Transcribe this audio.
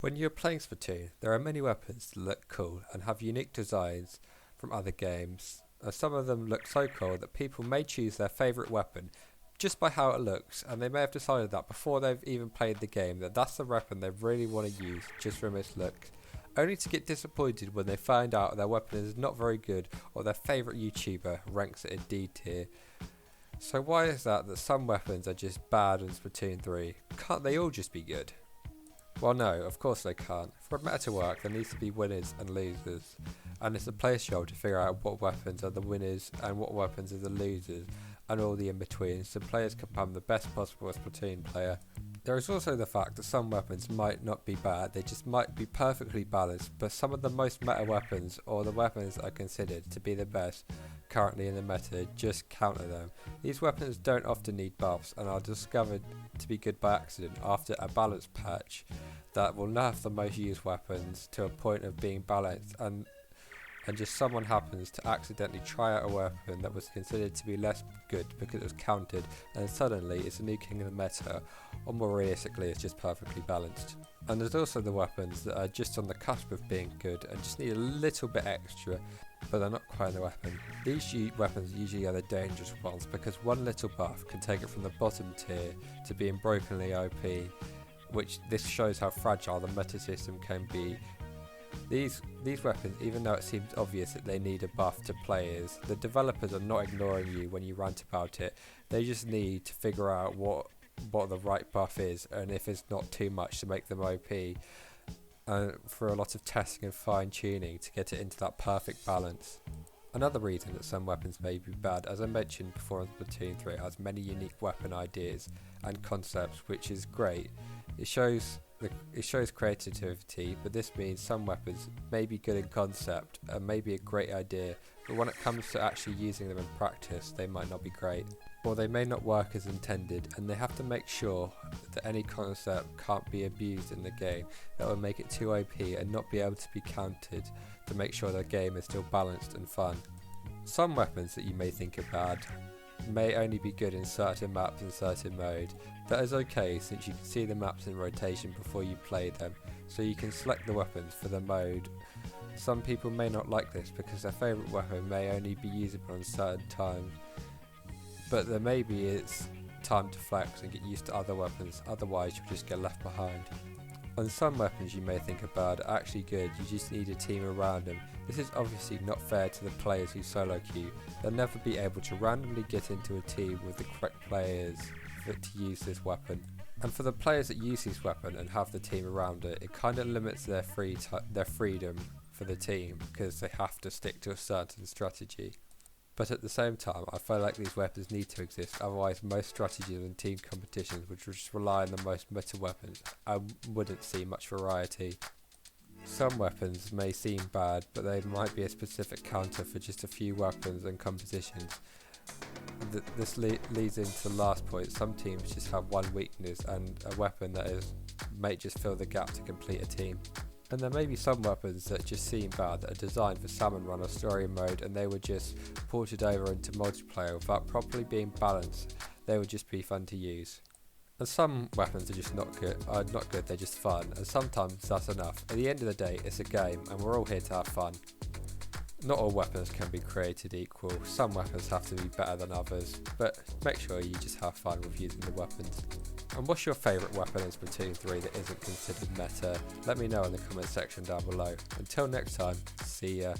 When you're playing Splatoon, there are many weapons that look cool and have unique designs from other games. Some of them look so cool that people may choose their favourite weapon just by how it looks, and they may have decided that before they've even played the game that that's the weapon they really want to use just from its look, only to get disappointed when they find out their weapon is not very good or their favourite YouTuber ranks it in D tier. So why is that some weapons are just bad in Splatoon 3? Can't they all just be good? Well, no, of course they can't. For a meta to work, there needs to be winners and losers, and it's the player's job to figure out what weapons are the winners and what weapons are the losers, and all the in-between, so players can become the best possible Splatoon player. There is also the fact that some weapons might not be bad, they just might be perfectly balanced, but some of the most meta weapons, or the weapons that are considered to be the best currently in the meta, just counter them. These weapons don't often need buffs, and are discovered to be good by accident after a balance patch that will nerf the most used weapons to a point of being balanced, and just someone happens to accidentally try out a weapon that was considered to be less good because it was counted, and suddenly it's a new king of the meta, or more realistically it's just perfectly balanced. And there's also the weapons that are just on the cusp of being good and just need a little bit extra, but they're not quite the weapon. These weapons usually are the dangerous ones because one little buff can take it from the bottom tier to being brokenly OP, which this shows how fragile the meta system can be. These weapons, even though it seems obvious that they need a buff to players, the developers are not ignoring you when you rant about it. They just need to figure out what the right buff is, and if it's not too much to make them OP, for a lot of testing and fine tuning to get it into that perfect balance. Another reason that some weapons may be bad, as I mentioned before in Splatoon 3, has many unique weapon ideas and concepts, which is great. It shows creativity, but this means some weapons may be good in concept and may be a great idea, but when it comes to actually using them in practice, they might not be great, or they may not work as intended, and they have to make sure that any concept can't be abused in the game that will make it too OP and not be able to be countered to make sure the game is still balanced and fun. Some weapons that you may think are bad may only be good in certain maps and certain mode. That is okay, since you can see the maps in rotation before you play them, so you can select the weapons for the mode. Some people may not like this because their favourite weapon may only be usable on certain times, but there maybe it's time to flex and get used to other weapons, otherwise you'll just get left behind. On some weapons you may think are bad are actually good, you just need a team around them. This is obviously not fair to the players who solo queue. They'll never be able to randomly get into a team with the correct players to use this weapon. And for the players that use this weapon and have the team around it, it kind of limits their freedom for the team because they have to stick to a certain strategy. But at the same time, I feel like these weapons need to exist, otherwise most strategies and team competitions would just rely on the most meta weapons and wouldn't see much variety. Some weapons may seem bad, but they might be a specific counter for just a few weapons and compositions. This leads into the last point. Some teams just have one weakness and a weapon that may just fill the gap to complete a team. And there may be some weapons that just seem bad that are designed for salmon run or story mode, and they were just ported over into multiplayer without properly being balanced. They would just be fun to use. And some weapons are just not good, they're just fun, and sometimes that's enough. At the end of the day, it's a game, and we're all here to have fun. Not all weapons can be created equal, some weapons have to be better than others, but make sure you just have fun with using the weapons. And what's your favourite weapon in Splatoon 3 that isn't considered meta? Let me know in the comment section down below. Until next time, see ya.